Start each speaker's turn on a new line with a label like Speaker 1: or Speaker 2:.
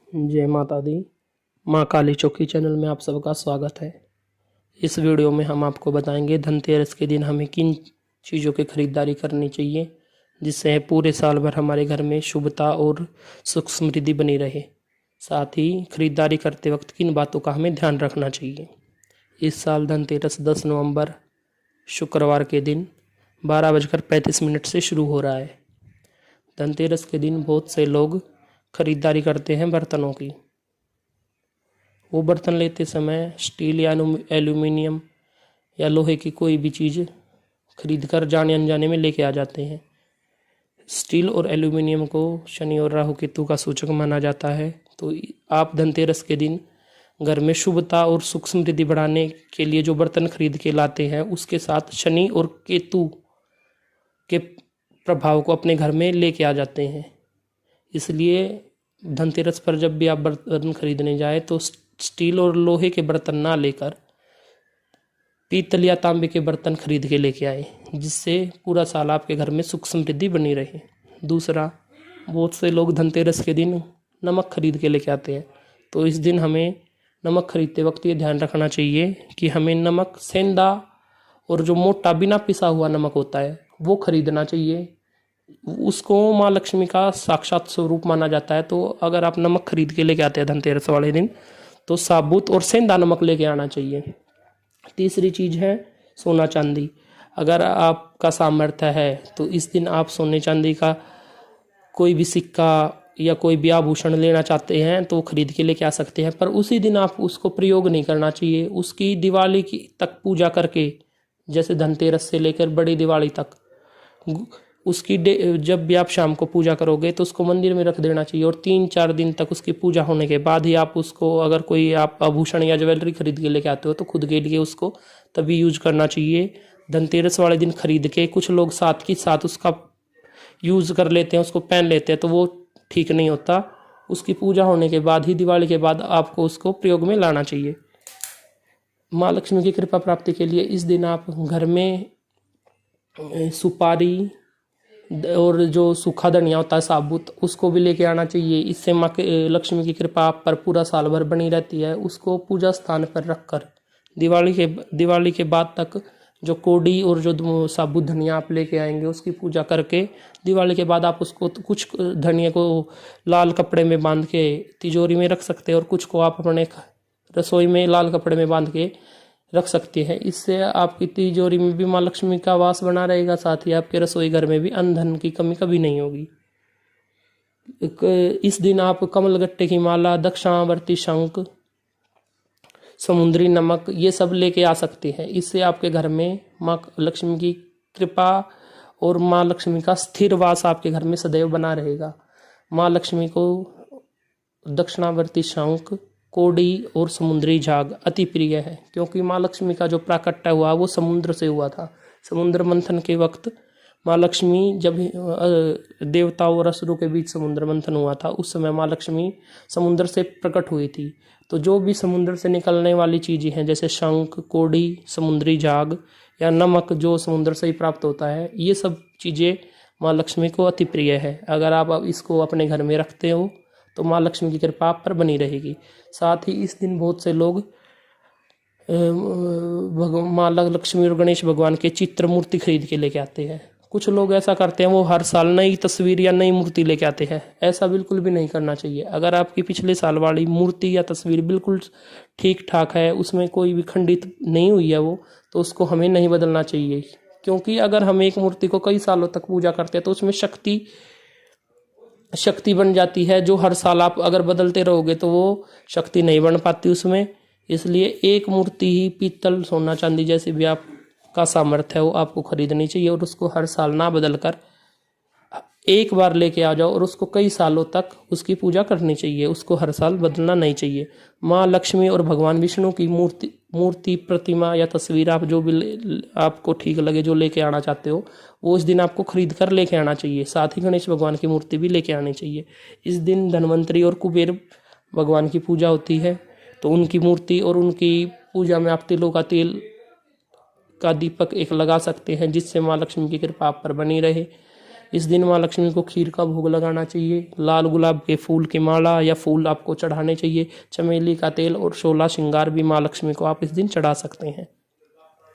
Speaker 1: जय माता दी। माँ काली चौकी चैनल में आप सबका स्वागत है। इस वीडियो में हम आपको बताएंगे धनतेरस के दिन हमें किन चीज़ों की खरीदारी करनी चाहिए जिससे पूरे साल भर हमारे घर में शुभता और सुख समृद्धि बनी रहे। साथ ही खरीदारी करते वक्त किन बातों का हमें ध्यान रखना चाहिए। इस साल धनतेरस 10 नवंबर शुक्रवार के दिन 12:35 से शुरू हो रहा है। धनतेरस के दिन बहुत से लोग खरीदारी करते हैं बर्तनों की। वो बर्तन लेते समय स्टील या एल्यूमिनियम या लोहे की कोई भी चीज़ खरीद कर जाने अनजाने में लेके आ जाते हैं। स्टील और एल्यूमिनियम को शनि और राहु केतु का सूचक माना जाता है। तो आप धनतेरस के दिन घर में शुभता और सुख समृद्धि बढ़ाने के लिए जो बर्तन खरीद के लाते हैं उसके साथ शनि और केतु के प्रभाव को अपने घर में लेके आ जाते हैं। इसलिए धनतेरस पर जब भी आप बर्तन खरीदने जाए तो स्टील और लोहे के बर्तन ना लेकर पीतल या तांबे के बर्तन खरीद के लेके आए, जिससे पूरा साल आपके घर में सुख समृद्धि बनी रहे। दूसरा, बहुत से लोग धनतेरस के दिन नमक खरीद के लेके आते हैं। तो इस दिन हमें नमक खरीदते वक्त ये ध्यान रखना चाहिए कि हमें नमक सेंधा और जो मोटा बिना पिसा हुआ नमक होता है वो खरीदना चाहिए। उसको माँ लक्ष्मी का साक्षात स्वरूप माना जाता है। तो अगर आप नमक खरीद के लेके आते हैं धनतेरस वाले दिन तो साबुत और सेंधा नमक लेके आना चाहिए। तीसरी चीज़ है सोना चांदी। अगर आपका सामर्थ्य है तो इस दिन आप सोने चांदी का कोई भी सिक्का या कोई भी आभूषण लेना चाहते हैं तो खरीद के लेके आ सकते हैं, पर उसी दिन आप उसको प्रयोग नहीं करना चाहिए। उसकी दिवाली की तक पूजा करके, जैसे धनतेरस से लेकर बड़ी दिवाली तक, उसकी जब भी आप शाम को पूजा करोगे तो उसको मंदिर में रख देना चाहिए और 3-4 दिन तक उसकी पूजा होने के बाद ही आप उसको, अगर कोई आप आभूषण या ज्वेलरी खरीद के लेके आते हो तो खुद के लिए उसको तभी यूज करना चाहिए। धनतेरस वाले दिन खरीद के कुछ लोग साथ के साथ उसका यूज कर लेते हैं, उसको पहन लेते हैं, तो वो ठीक नहीं होता। उसकी पूजा होने के बाद ही, दिवाली के बाद आपको उसको प्रयोग में लाना चाहिए। माँ लक्ष्मी की कृपा प्राप्ति के लिए इस दिन आप घर में सुपारी और जो सूखा धनिया होता है साबुत, उसको भी लेके आना चाहिए। इससे माँ लक्ष्मी की कृपा आप पर पूरा साल भर बनी रहती है। उसको पूजा स्थान पर रखकर दिवाली के बाद तक जो कोडी और जो साबुत धनिया आप लेके आएंगे उसकी पूजा करके दिवाली के बाद आप उसको कुछ धनिया को लाल कपड़े में बांध के तिजोरी में रख सकते हैं और कुछ को आप अपने रसोई में लाल कपड़े में बांध के रख सकते हैं। इससे आपकी तिजोरी में भी माँ लक्ष्मी का वास बना रहेगा, साथ ही आपके रसोई घर में भी अन्न धन की कमी कभी नहीं होगी। इस दिन आप कमलगट्टे की माला, दक्षिणावर्ती शंख, समुद्री नमक, ये सब लेके आ सकते हैं। इससे आपके घर में माँ लक्ष्मी की कृपा और माँ लक्ष्मी का स्थिर वास आपके घर में सदैव बना रहेगा। माँ लक्ष्मी को दक्षिणावर्ती शंख, कोडी और समुद्री झाग अति प्रिय है, क्योंकि माँ लक्ष्मी का जो प्राकट्य हुआ वो समुद्र से हुआ था। समुद्र मंथन के वक्त माँ लक्ष्मी, जब देवताओं और असुरों के बीच समुद्र मंथन हुआ था, उस समय माँ लक्ष्मी समुद्र से प्रकट हुई थी। तो जो भी समुद्र से निकलने वाली चीज़ें हैं, जैसे शंख, कोडी, समुद्री झाग या नमक जो समुद्र से ही प्राप्त होता है, ये सब चीज़ें माँ लक्ष्मी को अति प्रिय है। अगर आप इसको अपने घर में रखते हो तो माँ लक्ष्मी की कृपा आप पर बनी रहेगी। साथ ही इस दिन बहुत से लोग माँ लक्ष्मी और गणेश भगवान के चित्र मूर्ति खरीद के लेके आते हैं। कुछ लोग ऐसा करते हैं, वो हर साल नई तस्वीर या नई मूर्ति लेके आते हैं। ऐसा बिल्कुल भी नहीं करना चाहिए। अगर आपकी पिछले साल वाली मूर्ति या तस्वीर बिल्कुल ठीक ठाक है, उसमें कोई भी खंडित नहीं हुई है वो, तो उसको हमें नहीं बदलना चाहिए। क्योंकि अगर हम एक मूर्ति को कई सालों तक पूजा करते हैं तो उसमें शक्ति बन जाती है, जो हर साल आप अगर बदलते रहोगे तो वो शक्ति नहीं बन पाती उसमें। इसलिए एक मूर्ति ही पीतल, सोना, चांदी जैसे भी आपका सामर्थ्य है वो आपको खरीदनी चाहिए और उसको हर साल ना बदल कर एक बार लेके आ जाओ और उसको कई सालों तक उसकी पूजा करनी चाहिए। उसको हर साल बदलना नहीं चाहिए। माँ लक्ष्मी और भगवान विष्णु की मूर्ति, प्रतिमा या तस्वीर, आप जो भी आपको ठीक लगे जो लेके आना चाहते हो, वो इस दिन आपको खरीद कर लेके आना चाहिए। साथ ही गणेश भगवान की मूर्ति भी लेके आनी चाहिए। इस दिन धन्वंतरी और कुबेर भगवान की पूजा होती है, तो उनकी मूर्ति और उनकी पूजा में आप तिलों का तेल का दीपक एक लगा सकते हैं, जिससे माँ लक्ष्मी की कृपा आप पर बनी रहे। इस दिन माँ लक्ष्मी को खीर का भोग लगाना चाहिए। लाल गुलाब के फूल की माला या फूल आपको चढ़ाने चाहिए। चमेली का तेल और 16 श्रृंगार भी माँ लक्ष्मी को आप इस दिन चढ़ा सकते हैं।